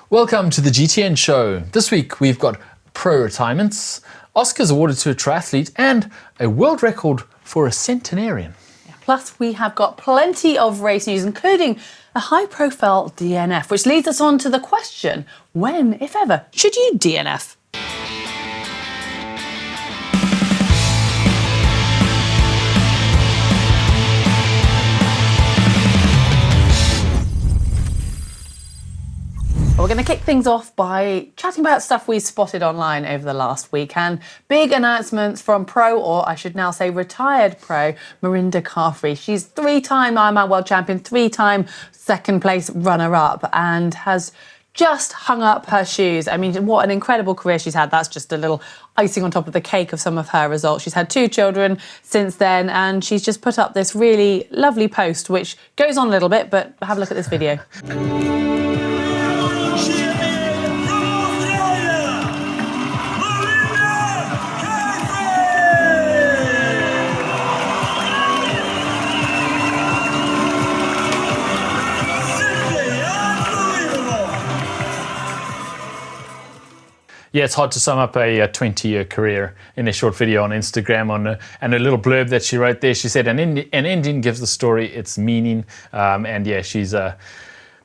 Welcome to the GTN show. This week we've got pro retirements, Oscars awarded to a triathlete, and a world record for a centenarian. Plus we have got plenty of race news, including a high-profile DNF, which leads us on to the question, when, if ever, should you DNF? We're going to kick things off by chatting about stuff we spotted online over the last week, and big announcements from pro, or I should now say retired pro, Mirinda Carfrey. She's three-time Ironman world champion, three-time second place runner-up, and has just hung up her shoes. I mean, what an incredible career she's had. That's just a little icing on top of the cake of some of her results. She's had 2 children since then, and she's just put up this really lovely post, which goes on a little bit, but have a look at this video. Yeah, it's hard to sum up a 20-year career in a short video on Instagram and a little blurb that she wrote there. She said, an ending gives the story its meaning. And yeah, she's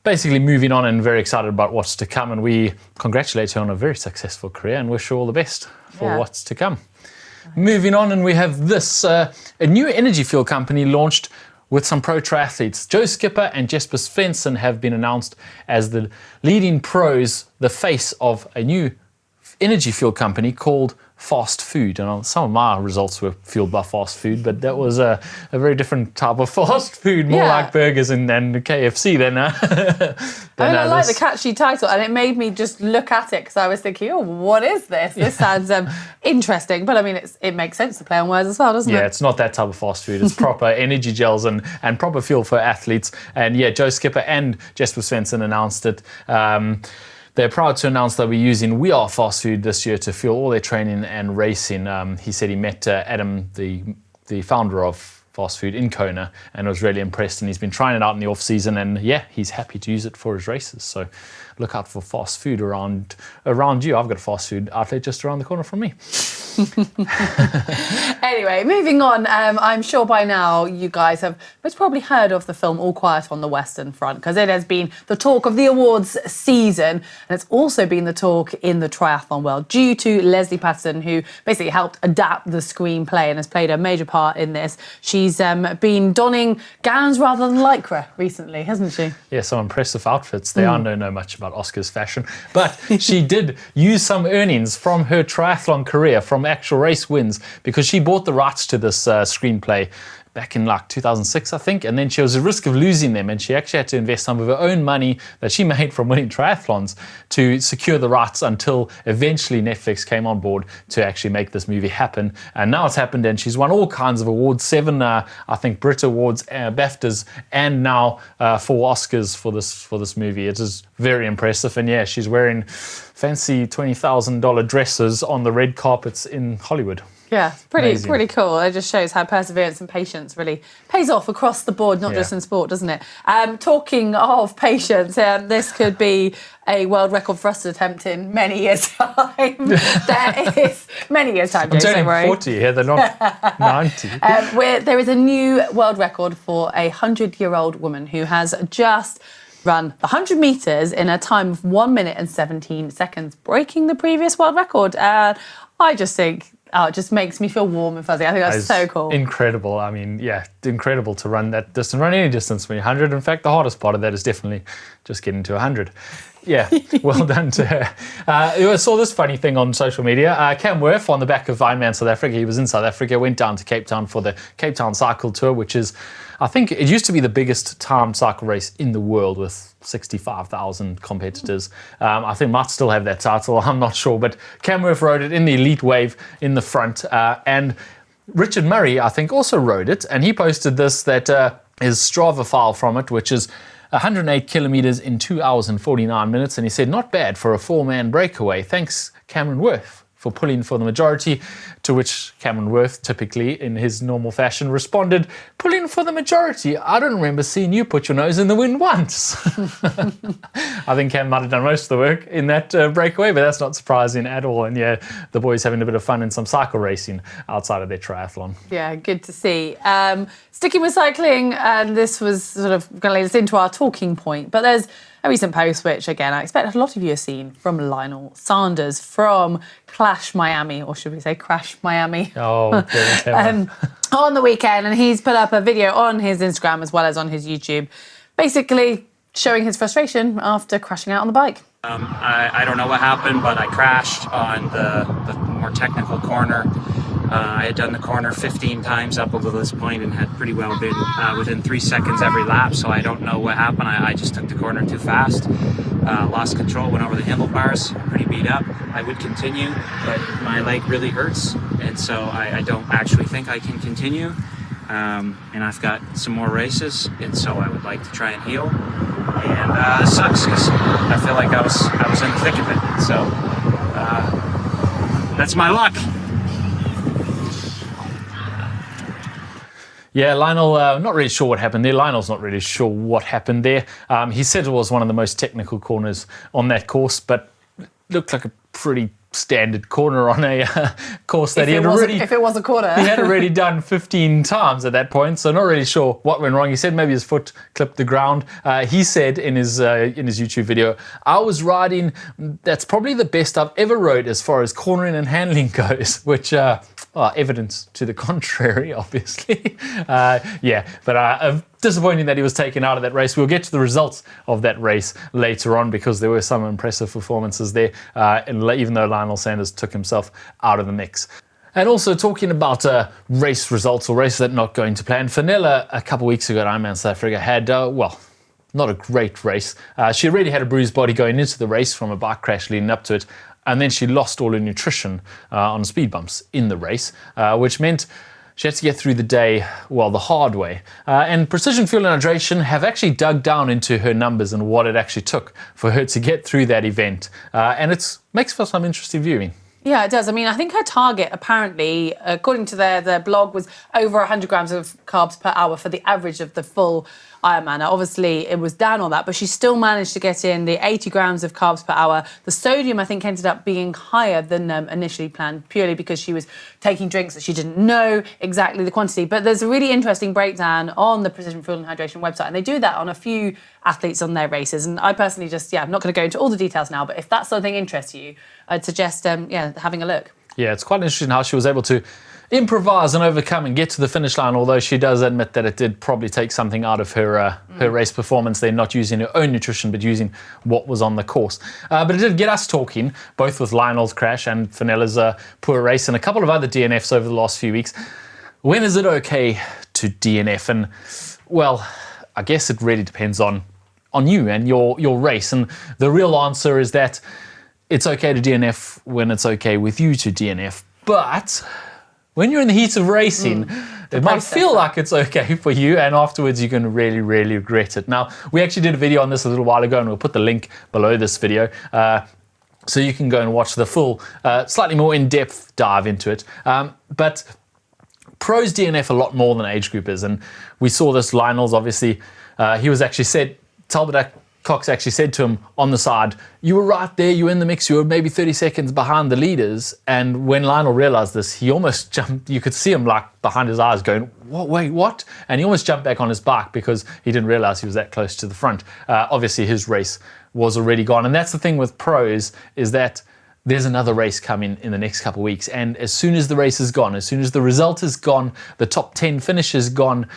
basically moving on and very excited about what's to come. And we congratulate her on a very successful career and wish her all the best for what's to come. Moving on, and we have this, a new energy fuel company launched with some pro triathletes. Joe Skipper and Jesper Svensson have been announced as the leading pros, the face of a new energy fuel company called Fast Food. And some of my results were fueled by fast food, but that was a very different type of fast food, more like burgers and KFC than I like the catchy title, and it made me just look at it because I was thinking, oh, what is this? This sounds interesting, but I mean, it makes sense to play on words as well, doesn't it? Yeah, it's not that type of fast food. It's proper energy gels and proper fuel for athletes. And yeah, Joe Skipper and Jesper Svensson announced it. They're proud to announce that we're using We Are Fast Food this year to fuel all their training and racing. He said he met Adam, the founder of Fast Food, in Kona, and was really impressed, and he's been trying it out in the off season, and yeah, he's happy to use it for his races. So look out for fast food around you. I've got a fast food outlet just around the corner from me. Anyway, moving on, I'm sure by now you guys have most probably heard of the film All Quiet on the Western Front, because it has been the talk of the awards season, and it's also been the talk in the triathlon world due to Lesley Paterson, who basically helped adapt the screenplay and has played a major part in this. She's been donning gowns rather than lycra recently, hasn't she? Yeah, some impressive outfits. I don't know much about Oscar's fashion, but she did use some earnings from her triathlon career, from actual race wins, because she bought the rights to this screenplay back in like 2006, I think, and then she was at risk of losing them, and she actually had to invest some of her own money that she made from winning triathlons to secure the rights until eventually Netflix came on board to actually make this movie happen. And now it's happened, and she's won all kinds of awards, 7 I think Brit Awards, BAFTAs, and now 4 Oscars for this movie. It is very impressive, and yeah, she's wearing fancy $20,000 dresses on the red carpets in Hollywood. Yeah, pretty cool. It just shows how perseverance and patience really pays off across the board, not just in sport, doesn't it? Talking of patience, this could be a world record thrust attempt in many years' time. There is many years' time. I'm turning 40 here, they're not 90. There is a new world record for a 100-year-old woman who has just run 100 metres in a time of 1 minute and 17 seconds, breaking the previous world record. I just think, it just makes me feel warm and fuzzy. I think that's so cool. Incredible. I mean, yeah, incredible to run that distance, run any distance for 100. In fact, the hardest part of that is definitely just getting to 100. Yeah, well done to her. I saw this funny thing on social media. Cam Worth, on the back of Ironman South Africa, he was in South Africa, went down to Cape Town for the Cape Town Cycle Tour, which is, I think it used to be the biggest timed cycle race in the world with 65,000 competitors. I think might still have that title, I'm not sure, but Cam Worth rode it in the elite wave in the front, and Richard Murray, I think, also rode it, and he posted this that is Strava file from it, which is 108 kilometers in 2 hours and 49 minutes, and he said, not bad for a 4-man breakaway. Thanks, Cameron Worth, for pulling for the majority, to which Cameron Worth, typically in his normal fashion, responded, pulling for the majority? I don't remember seeing you put your nose in the wind once. I think Cam might have done most of the work in that breakaway, but that's not surprising at all. And yeah, the boys having a bit of fun in some cycle racing outside of their triathlon. Yeah, good to see. Sticking with cycling, and this was sort of going to lead us into our talking point, but there's a recent post, which again, I expect a lot of you have seen, from Lionel Sanders from Clash Miami, or should we say Crash Miami? Oh, on the weekend, and he's put up a video on his Instagram as well as on his YouTube, basically showing his frustration after crashing out on the bike. I don't know what happened, but I crashed on the more technical corner. I had done the corner 15 times up until this point and had pretty well been within 3 seconds every lap, so I don't know what happened. I just took the corner too fast, lost control, went over the handlebars, pretty beat up. I would continue, but my leg really hurts, and so I don't actually think I can continue. And I've got some more races, and so I would like to try and heal. And it sucks because I feel like I was in the thick of it. So that's my luck. Yeah, Lionel, not really sure what happened there. Lionel's not really sure what happened there. He said it was one of the most technical corners on that course, but looked like a pretty standard corner on a course that if it was a corner. He had already done 15 times at that point, so not really sure what went wrong. He said maybe his foot clipped the ground. He said in his YouTube video, I was riding, that's probably the best I've ever rode as far as cornering and handling goes, which evidence to the contrary, obviously. But disappointing that he was taken out of that race. We'll get to the results of that race later on because there were some impressive performances there, and even though Lionel Sanders took himself out of the mix. And also talking about race results or races that are not going to plan, Fenella a couple weeks ago at Ironman South Africa had, not a great race. She already had a bruised body going into the race from a bike crash leading up to it, and then she lost all her nutrition on speed bumps in the race, which meant she had to get through the day, the hard way. And Precision Fuel and Hydration have actually dug down into her numbers and what it actually took for her to get through that event. And it makes for some interesting viewing. Yeah, it does. I mean, I think her target, apparently, according to their blog, was over 100 grams of carbs per hour for the average of the full Ironman. Now, obviously, it was down on that, but she still managed to get in the 80 grams of carbs per hour. The sodium, I think, ended up being higher than initially planned, purely because she was taking drinks that she didn't know exactly the quantity. But there's a really interesting breakdown on the Precision Fuel and Hydration website, and they do that on a few athletes on their races. And I personally I'm not going to go into all the details now, but if that sort of thing interests you, I'd suggest, having a look. Yeah, it's quite interesting how she was able to improvise and overcome and get to the finish line, although she does admit that it did probably take something out of her race performance. They're not using her own nutrition, but using what was on the course. But it did get us talking, both with Lionel's crash and Fenella's poor race and a couple of other DNFs over the last few weeks. When is it okay to DNF? And, I guess it really depends on you and your race. And the real answer is that it's okay to DNF when it's okay with you to DNF. But when you're in the heat of racing, it might feel like it's okay for you, and afterwards you can really, really regret it. Now, we actually did a video on this a little while ago, and we'll put the link below this video, so you can go and watch the full, slightly more in-depth dive into it. But pros DNF a lot more than age groupers, and we saw this. Lionel's obviously, he was actually said, Talbot Cox actually said to him on the side, you were right there, you were in the mix, you were maybe 30 seconds behind the leaders. And when Lionel realized this, he almost jumped, you could see him like behind his eyes going, wait, what? And he almost jumped back on his bike because he didn't realize he was that close to the front. Obviously his race was already gone. And that's the thing with pros, is that there's another race coming in the next couple of weeks. And as soon as the race is gone, as soon as the result is gone, the top 10 finish is gone,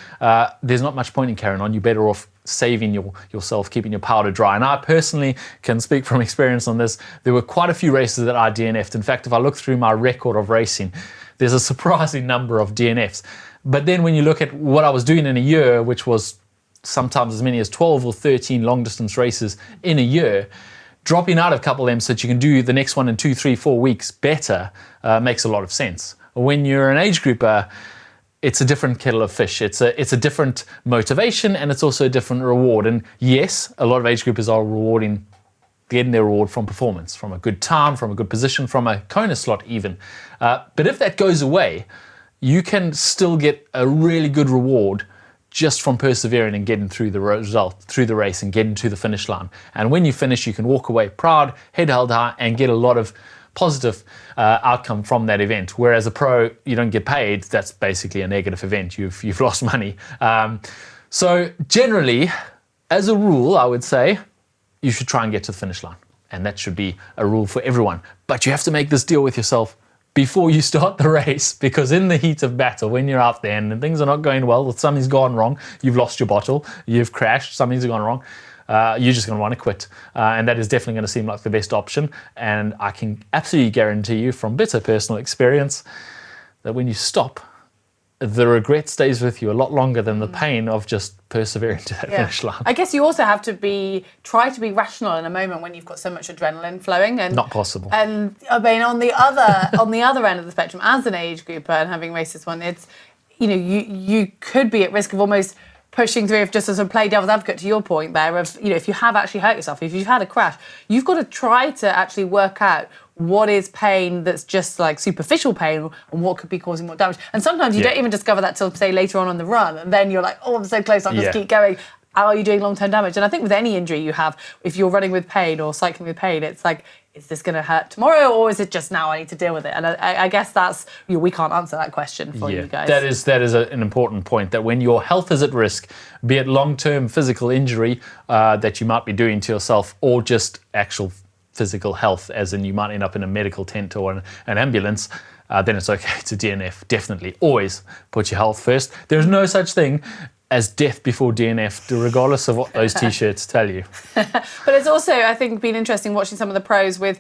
there's not much point in carrying on. You're better off saving yourself, keeping your powder dry. And I personally can speak from experience on this. There were quite a few races that I DNF'd. In fact, if I look through my record of racing, there's a surprising number of DNFs. But then when you look at what I was doing in a year, which was sometimes as many as 12 or 13 long distance races in a year, dropping out of a couple of them so that you can do the next one in 2, 3, 4 weeks better makes a lot of sense. When you're an age grouper, it's a different kettle of fish. It's a different motivation, and it's also a different reward. And yes, a lot of age groupers are rewarding getting their reward from performance, from a good time, from a good position, from a Kona slot even. But if that goes away, you can still get a really good reward just from persevering and getting through the result, through the race and getting to the finish line. And when you finish, you can walk away proud, head held high, and get a lot of positive outcome from that event. Whereas a pro, you don't get paid. That's basically a negative event. You've lost money. So generally, as a rule, I would say, you should try and get to the finish line. And that should be a rule for everyone. But you have to make this deal with yourself before you start the race, because in the heat of battle, when you're out there and things are not going well, something's gone wrong, you've lost your bottle, you've crashed, something's gone wrong, you're just going to want to quit. And that is definitely going to seem like the best option. And I can absolutely guarantee you from bitter personal experience that when you stop, the regret stays with you a lot longer than the pain of just persevering to that finish line. I guess you also have to try to be rational in a moment when you've got so much adrenaline flowing. And not possible. And I mean, on the other end of the spectrum, as an age grouper and having raced this one, it's, you could be at risk of almost pushing through, if just as a play devil's advocate to your point there, of, if you have actually hurt yourself, if you've had a crash, you've got to try to actually work out what is pain that's just like superficial pain and what could be causing more damage. And sometimes you don't even discover that till, say, later on the run, and then you're like, oh, I'm so close, I'll just keep going. Are you doing long-term damage? And I think with any injury you have, if you're running with pain or cycling with pain, it's like, is this going to hurt tomorrow, or is it just now I need to deal with it? And I guess that's, we can't answer that question for you guys. That is an important point, that when your health is at risk, be it long-term physical injury that you might be doing to yourself, or just actual physical health, as in you might end up in a medical tent or an ambulance, then it's okay to DNF. Definitely, always put your health first. There's no such thing as death before DNF, regardless of what those t-shirts tell you. But it's also, I think, been interesting watching some of the pros with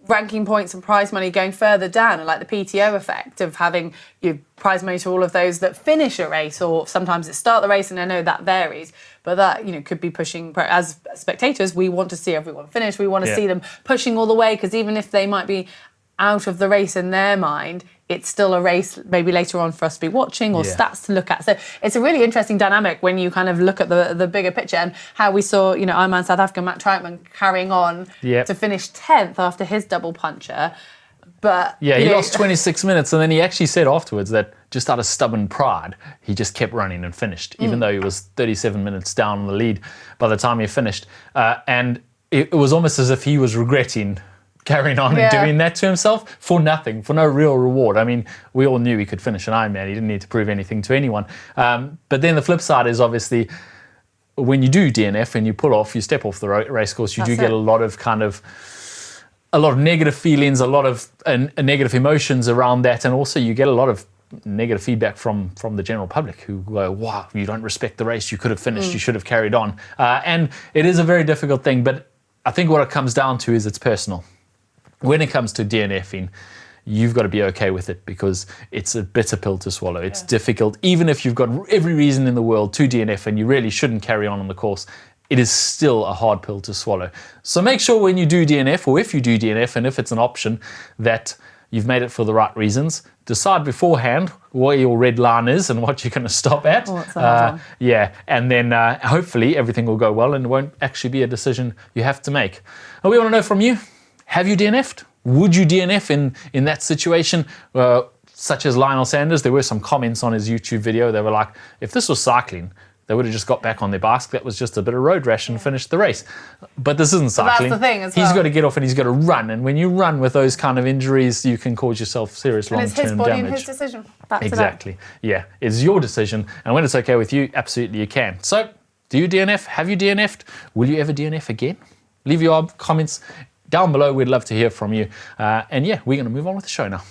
ranking points and prize money going further down, and like the PTO effect of having prize money to all of those that finish a race, or sometimes it start the race, and I know that varies, but that could be pushing. As spectators, we want to see everyone finish. We want to see them pushing all the way, because even if they might be out of the race in their mind, it's still a race maybe later on for us to be watching, or stats to look at. So it's a really interesting dynamic when you kind of look at the bigger picture, and how we saw, Ironman South Africa, Matt Troutman carrying on to finish 10th after his double puncher. But he lost 26 minutes, and then he actually said afterwards that just out of stubborn pride, he just kept running and finished, even though he was 37 minutes down on the lead by the time he finished. And it was almost as if he was regretting carrying on and doing that to himself for nothing, for no real reward. I mean, we all knew he could finish an Ironman. He didn't need to prove anything to anyone. But then the flip side is, obviously, when you do DNF and you pull off, you step off the race course, you do get a lot of negative feelings, a lot of negative emotions around that, and also you get a lot of negative feedback from the general public, who go, wow, you don't respect the race, you could have finished, you should have carried on. And it is a very difficult thing, but I think what it comes down to is it's personal. When it comes to DNFing, you've got to be okay with it, because it's a bitter pill to swallow. It's difficult. Even if you've got every reason in the world to DNF and you really shouldn't carry on the course, it is still a hard pill to swallow. So make sure when you do DNF, or if you do DNF, and if it's an option, that you've made it for the right reasons. Decide beforehand where your red line is and what you're going to stop at. And then hopefully everything will go well, and it won't actually be a decision you have to make. And we want to know from you, have you DNF'd? Would you DNF in that situation? Such as Lionel Sanders, there were some comments on his YouTube video. They were like, if this was cycling, they would have just got back on their bike. That was just a bit of road rash and finished the race. But this isn't cycling. That's the thing as well. He's got to get off and he's got to run. And when you run with those kind of injuries, you can cause yourself serious long-term damage. And it's his body and his decision. Exactly. Yeah, it's your decision. And when it's okay with you, absolutely you can. So, do you DNF? Have you DNF'd? Will you ever DNF again? Leave your comments down below. We'd love to hear from you. And yeah, we're going to move on with the show now.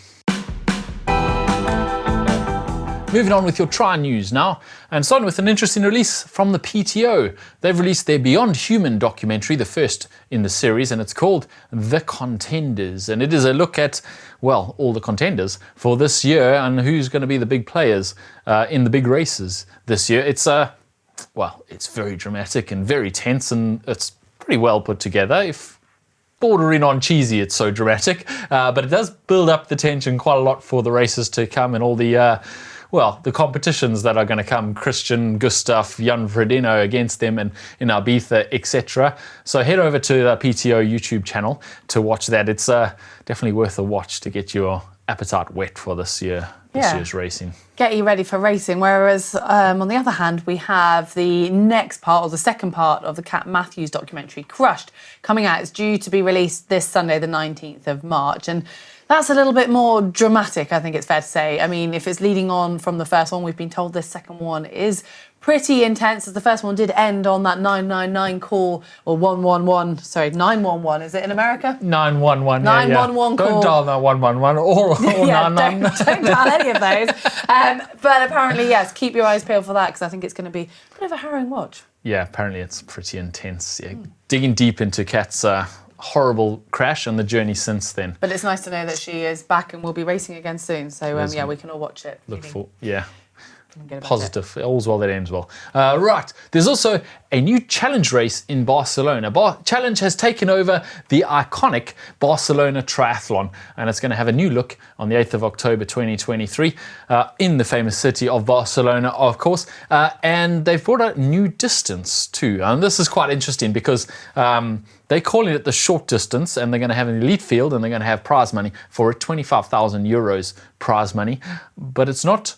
Moving on with your tri news now, and starting with an interesting release from the PTO. They've released their Beyond Human documentary, the first in the series, and it's called The Contenders. And it is a look at, well, all the contenders for this year and who's going to be the big players in the big races this year. It's it's very dramatic and very tense, and it's pretty well put together. If bordering on cheesy, it's so dramatic, but it does build up the tension quite a lot for the races to come, and all the well, the competitions that are going to come, Christian, Gustav, Jan Frodeno against them in Ibiza, etc. So head over to the PTO YouTube channel to watch that. It's definitely worth a watch to get your appetite wet for this year's racing. Get you ready for racing. Whereas on the other hand, we have the next part, or the second part of the Cat Matthews documentary, Crushed, coming out. It's due to be released this Sunday, the 19th of March. And that's a little bit more dramatic, I think it's fair to say. I mean, if it's leading on from the first one, we've been told this second one is pretty intense, as the first one did end on that 999 call, or 911, is it in America? 911, 911 call. Don't dial that 111 or 999. Don't dial any of those. But apparently, yes, keep your eyes peeled for that, because I think it's going to be a bit of a harrowing watch. Yeah, apparently it's pretty intense. Yeah. Digging deep into Kat's horrible crash and the journey since then. But it's nice to know that she is back and will be racing again soon. So, yeah, we can all watch it. Positive. All's well that ends well. Right. There's also a new challenge race in Barcelona. Challenge has taken over the iconic Barcelona Triathlon, and it's going to have a new look on the 8th of October 2023 in the famous city of Barcelona, of course. And they've brought a new distance too. And this is quite interesting because they're calling it the short distance, and they're going to have an elite field, and they're going to have prize money for it, 25,000 euros prize money. But it's not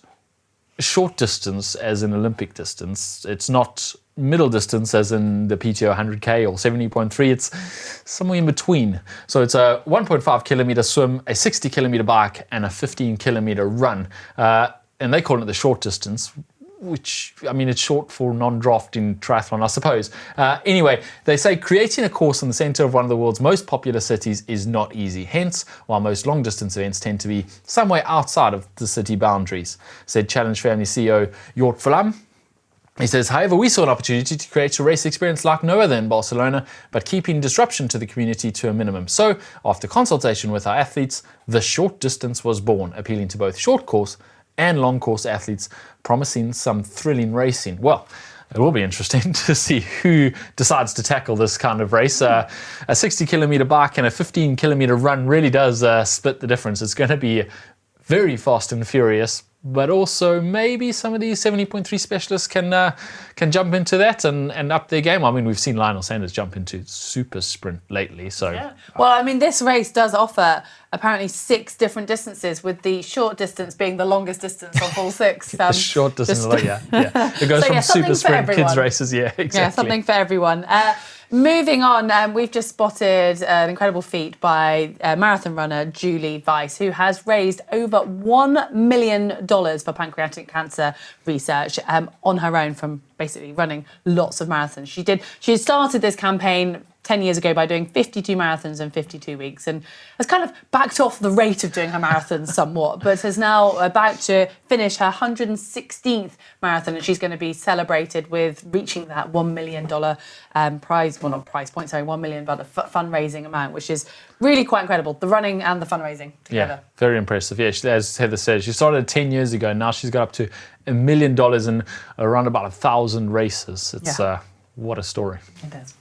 short distance as in Olympic distance. It's not middle distance as in the PTO 100k or 70.3. It's somewhere in between. So it's a 1.5 kilometer swim, a 60 kilometer bike, and a 15 kilometer run. And they call it the short distance, which, I mean, it's short for non-drafting triathlon, I suppose. Anyway, they say creating a course in the center of one of the world's most popular cities is not easy. Hence, while most long-distance events tend to be somewhere outside of the city boundaries, said Challenge Family CEO Jort Vlam. He says, however, we saw an opportunity to create a race experience like no other in Barcelona, but keeping disruption to the community to a minimum. So, after consultation with our athletes, the short distance was born, appealing to both short course and long course athletes, promising some thrilling racing. Well, it will be interesting to see who decides to tackle this kind of race. A 60 kilometer bike and a 15 kilometer run really does split the difference. It's going to be very fast and furious, but also maybe some of these 70.3 specialists can jump into that and up their game. I mean, we've seen Lionel Sanders jump into super sprint lately. So, yeah. Well, I mean, this race does offer apparently 6 different distances, with the short distance being the longest distance of all 6. The short distance, yeah. It goes from super sprint kids races, exactly. Yeah, something for everyone. Moving on, we've just spotted an incredible feat by marathon runner Julie Weiss, who has raised over $1 million for pancreatic cancer research on her own from basically running lots of marathons. She started this campaign 10 years ago by doing 52 marathons in 52 weeks, and has kind of backed off the rate of doing her marathons somewhat, but is now about to finish her 116th marathon, and she's going to be celebrated with reaching that $1 million prize, well, not prize point, sorry, $1 million fundraising amount, which is really quite incredible. The running and the fundraising together. Yeah, very impressive. Yeah, as Heather says, she started 10 years ago, and now she's got up to $1 million in around about 1,000 races. It's what a story. It is.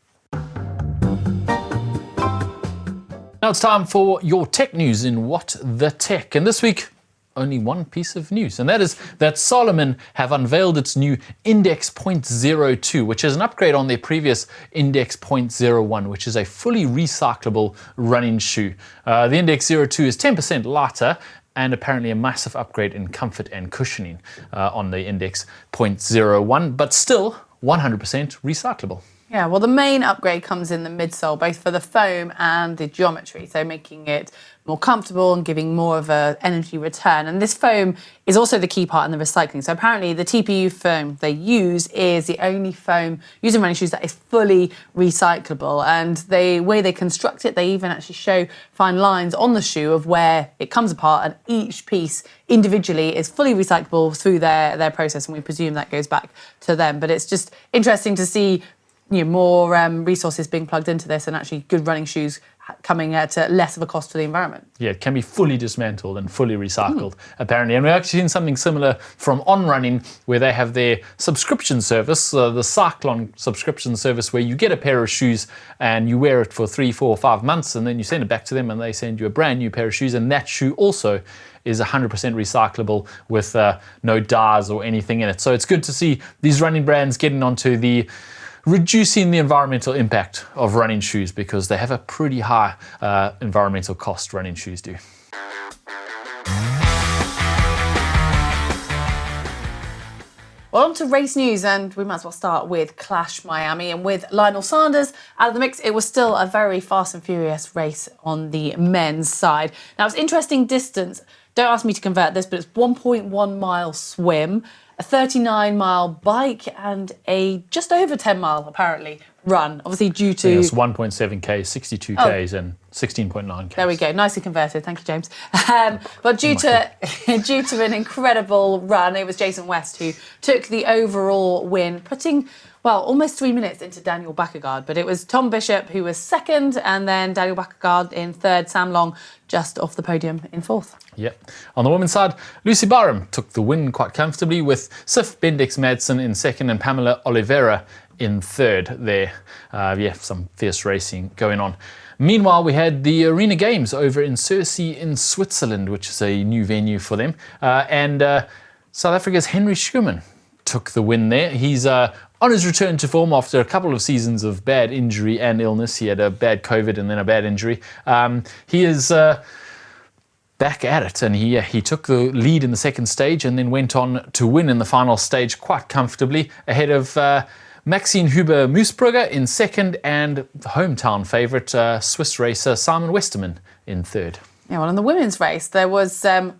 Now it's time for your tech news in What the Tech. And this week, only one piece of news, and that is that Salomon have unveiled its new Index 0.02, which is an upgrade on their previous Index 0.01, which is a fully recyclable running shoe. The Index 02 is 10% lighter, and apparently a massive upgrade in comfort and cushioning on the Index 0.01, but still 100% recyclable. Yeah, well, the main upgrade comes in the midsole, both for the foam and the geometry, so making it more comfortable and giving more of an energy return. And this foam is also the key part in the recycling. So apparently the TPU foam they use is the only foam used in running shoes that is fully recyclable. And the way they construct it, they even actually show fine lines on the shoe of where it comes apart, and each piece individually is fully recyclable through their process, and we presume that goes back to them. But it's just interesting to see more resources being plugged into this, and actually good running shoes coming at less of a cost to the environment. Yeah, it can be fully dismantled and fully recycled, apparently. And we're actually seeing something similar from On Running, where they have their subscription service, the Cyclone subscription service, where you get a pair of shoes and you wear it for 3, 4, 5 months, and then you send it back to them and they send you a brand new pair of shoes. And that shoe also is 100% recyclable with no dyes or anything in it. So it's good to see these running brands getting onto the reducing the environmental impact of running shoes, because they have a pretty high environmental cost, running shoes do. Well, on to race news, and we might as well start with Clash Miami. And with Lionel Sanders out of the mix, it was still a very fast and furious race on the men's side. Now, it's interesting distance. Don't ask me to convert this, but it's 1.1 mile swim, a 39-mile bike, and a just over 10-mile, apparently, run. Obviously, due to... It's 1.7 Ks, 62 Ks, and 16.9 Ks. There we go. Nicely converted. Thank you, James. But due to an incredible run, it was Jason West who took the overall win, putting, well, almost 3 minutes into Daniel Baekkegard. But it was Tom Bishop who was second, and then Daniel Baekkegard in third, Sam Long just off the podium in fourth. Yep. On the women's side, Lucy Barham took the win quite comfortably, with Sif Bendix-Madsen in second and Pamela Oliveira in third there. Some fierce racing going on. Meanwhile, we had the Arena Games over in Sursee in Switzerland, which is a new venue for them. And South Africa's Henry Schumann took the win there. He's on his return to form after a couple of seasons of bad injury and illness. He had a bad COVID and then a bad injury. He is back at it, and he took the lead in the second stage and then went on to win in the final stage quite comfortably, ahead of Maxine Huber-Moosbrugger in second, and the hometown favourite Swiss racer Simon Westerman in third. Yeah, well, in the women's race, there was a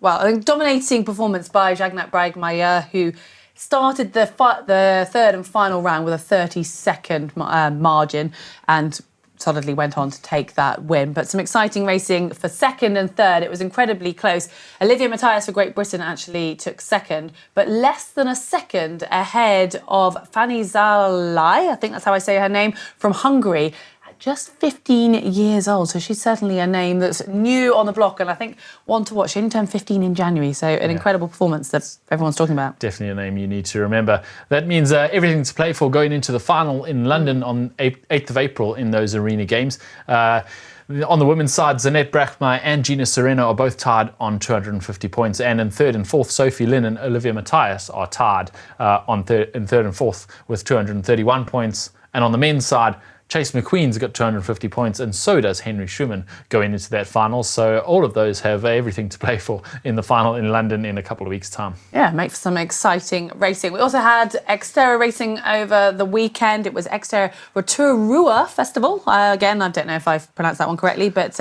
dominating performance by Jagnat Bragg-Meyer, who started the third and final round with a 30-second margin and solidly went on to take that win. But some exciting racing for second and third. It was incredibly close. Olivia Matthias for Great Britain actually took second, but less than a second ahead of Fanny Zalai, I think that's how I say her name, from Hungary. Just 15 years old, so she's certainly a name that's new on the block, and I think one to watch. She only turned 15 in January, so an incredible performance that everyone's talking about. Definitely a name you need to remember. That means everything to play for going into the final in London on 8th of April in those Arena Games. On the women's side, Zanette Brachmeier and Gina Sereno are both tied on 250 points, and in third and fourth, Sophie Lynn and Olivia Matthias are tied in third and fourth with 231 points. And on the men's side, Chase McQueen's got 250 points, and so does Henry Schumann going into that final. So all of those have everything to play for in the final in London in a couple of weeks' time. Yeah, make for some exciting racing. We also had Xterra racing over the weekend. It was Xterra Rotorua Festival. Again, I don't know if I've pronounced that one correctly, but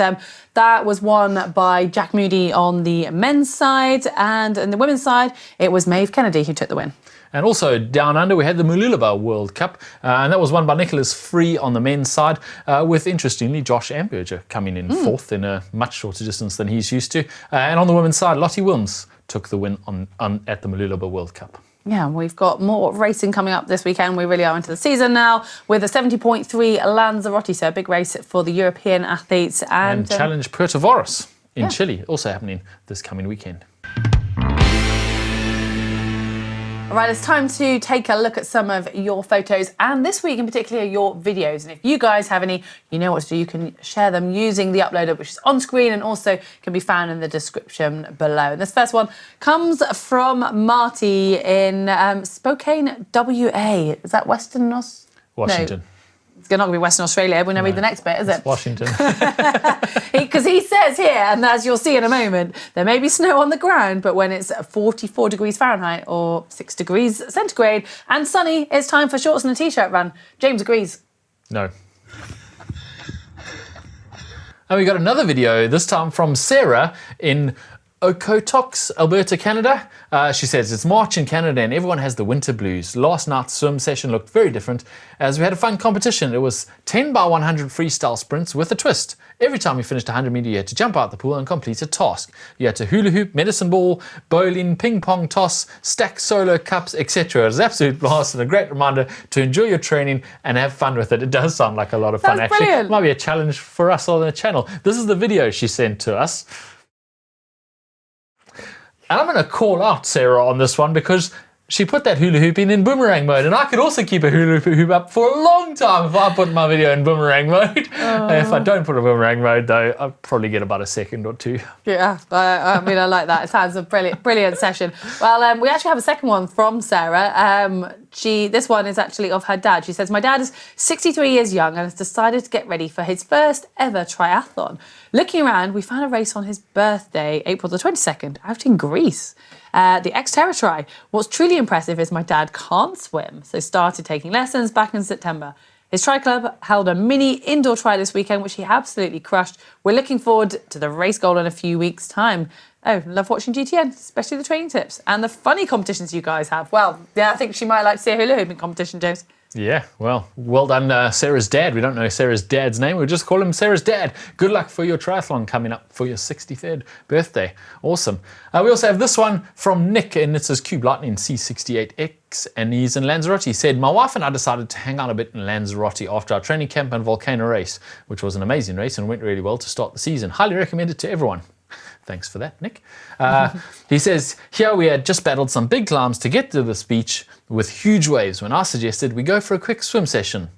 that was won by Jack Moody on the men's side, and on the women's side, it was Maeve Kennedy who took the win. And also down under, we had the Mulilaba World Cup, and that was won by Nicholas Free on the men's side, with, interestingly, Josh Amberger coming in fourth in a much shorter distance than he's used to. And on the women's side, Lottie Wilms took the win at the Mulilaba World Cup. Yeah, we've got more racing coming up this weekend. We really are into the season now with a 70.3 Lanzarote, so a big race for the European athletes. And Challenge Puerto Varas in Chile, also happening this coming weekend. All right, it's time to take a look at some of your photos, and this week in particular, your videos. And if you guys have any, you know what to do. You can share them using the uploader, which is on screen and also can be found in the description below. And this first one comes from Marty in Spokane, WA. Is that Western Washington. No. It's not going to be Western Australia. We're going to read the next bit, is it? Washington. Because he says here, and as you'll see in a moment, there may be snow on the ground, but when it's 44 degrees Fahrenheit or 6 degrees centigrade and sunny, it's time for shorts and a t-shirt run. James agrees. No. And we got another video, this time from Sarah in Okotox, Alberta, Canada. She says, it's March in Canada and everyone has the winter blues. Last night's swim session looked very different as we had a fun competition. It was 10 by 100 freestyle sprints with a twist. Every time we finished 100 meter, you had to jump out the pool and complete a task. You had to hula hoop, medicine ball, bowling, ping pong toss, stack solo cups, etc. It was an absolute blast and a great reminder to enjoy your training and have fun with it. It does sound like a lot of fun, That's actually. brilliant. It might be a challenge for us on the channel. This is the video she sent to us. And I'm going to call out Sarah on this one because she put that hula hoop in boomerang mode, and I could also keep a hula hoop up for a long time if I put my video in boomerang mode. If I don't put a boomerang mode, though, I'll probably get about a second or two. Yeah, I mean, I like that. It sounds a brilliant session. Well, we actually have a second one from Sarah. This one is actually of her dad. She says, my dad is 63 years young and has decided to get ready for his first ever triathlon. Looking around, we found a race on his birthday, April the 22nd, out in Greece. The Xterra Tri. What's truly impressive is my dad can't swim, so started taking lessons back in September. His tri club held a mini indoor tri this weekend, which he absolutely crushed. We're looking forward to the race goal in a few weeks' time. Oh, love watching GTN, especially the training tips and the funny competitions you guys have. Well, yeah, I think she might like to see a hula hooping competition, James. Yeah, well done, Sarah's dad. We don't know Sarah's dad's name. We'll just call him Sarah's dad. Good luck for your triathlon coming up for your 63rd birthday. Awesome. We also have this one from Nick, and it says Cube Lightning C68X, and he's in Lanzarote. He said, my wife and I decided to hang out a bit in Lanzarote after our training camp and volcano race, which was an amazing race and went really well to start the season. Highly recommend it to everyone. Thanks for that, Nick. He says, here we had just battled some big climbs to get to this beach with huge waves when I suggested we go for a quick swim session.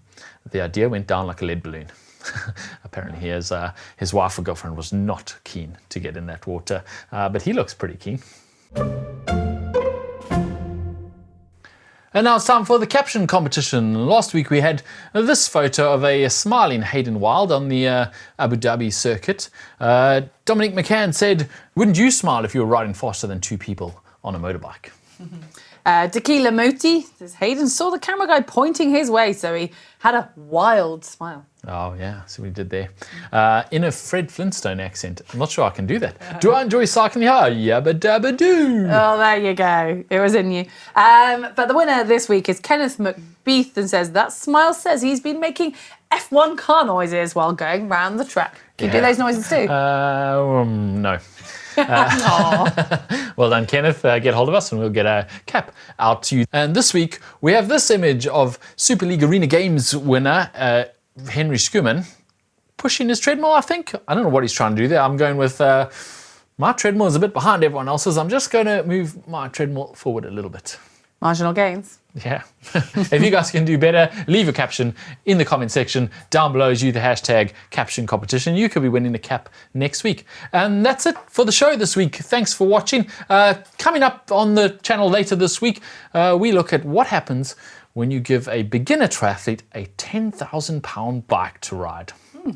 The idea went down like a lead balloon. Apparently his wife or girlfriend was not keen to get in that water, but he looks pretty keen. And now it's time for the caption competition. Last week we had this photo of a smiling Hayden Wild on the Abu Dhabi circuit. Dominic McCann said, wouldn't you smile if you were riding faster than two people on a motorbike? Tequila Moti says Hayden saw the camera guy pointing his way, so he had a wild smile. Oh yeah, see what he did there. In a Fred Flintstone accent. I'm not sure I can do that. Do I enjoy cycling? Oh, yabba dabba doo. Oh, there you go. It was in you. But the winner this week is Kenneth McBeath, and says that smile says he's been making F1 car noises while going round the track. Can you do those noises too? No. Well done, Kenneth. Get hold of us and we'll get a cap out to you. And this week we have this image of Super League Arena Games winner Henry Schumann pushing his treadmill, I think. I don't know what he's trying to do there. I'm going with my treadmill is a bit behind everyone else's. I'm just going to move my treadmill forward a little bit. Marginal gains. Yeah. If you guys can do better, leave a caption in the comment section down below as you the hashtag caption competition. You could be winning a cap next week. And that's it for the show this week. Thanks for watching. Coming up on the channel later this week, we look at what happens when you give a beginner triathlete a 10,000-pound bike to ride.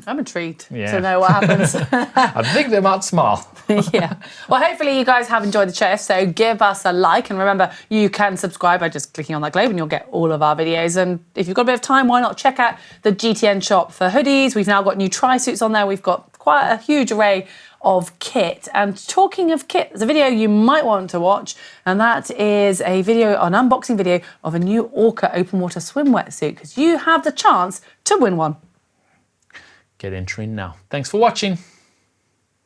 I'm intrigued to know what happens. I think they might smile. Yeah. Well, hopefully you guys have enjoyed the show. So give us a like. And remember, you can subscribe by just clicking on that globe and you'll get all of our videos. And if you've got a bit of time, why not check out the GTN shop for hoodies. We've now got new tri-suits on there. We've got quite a huge array of kit. And talking of kit, there's a video you might want to watch, and that is an unboxing video of a new Orca open water swim wetsuit, because you have the chance to win one. Get entering now. Thanks for watching.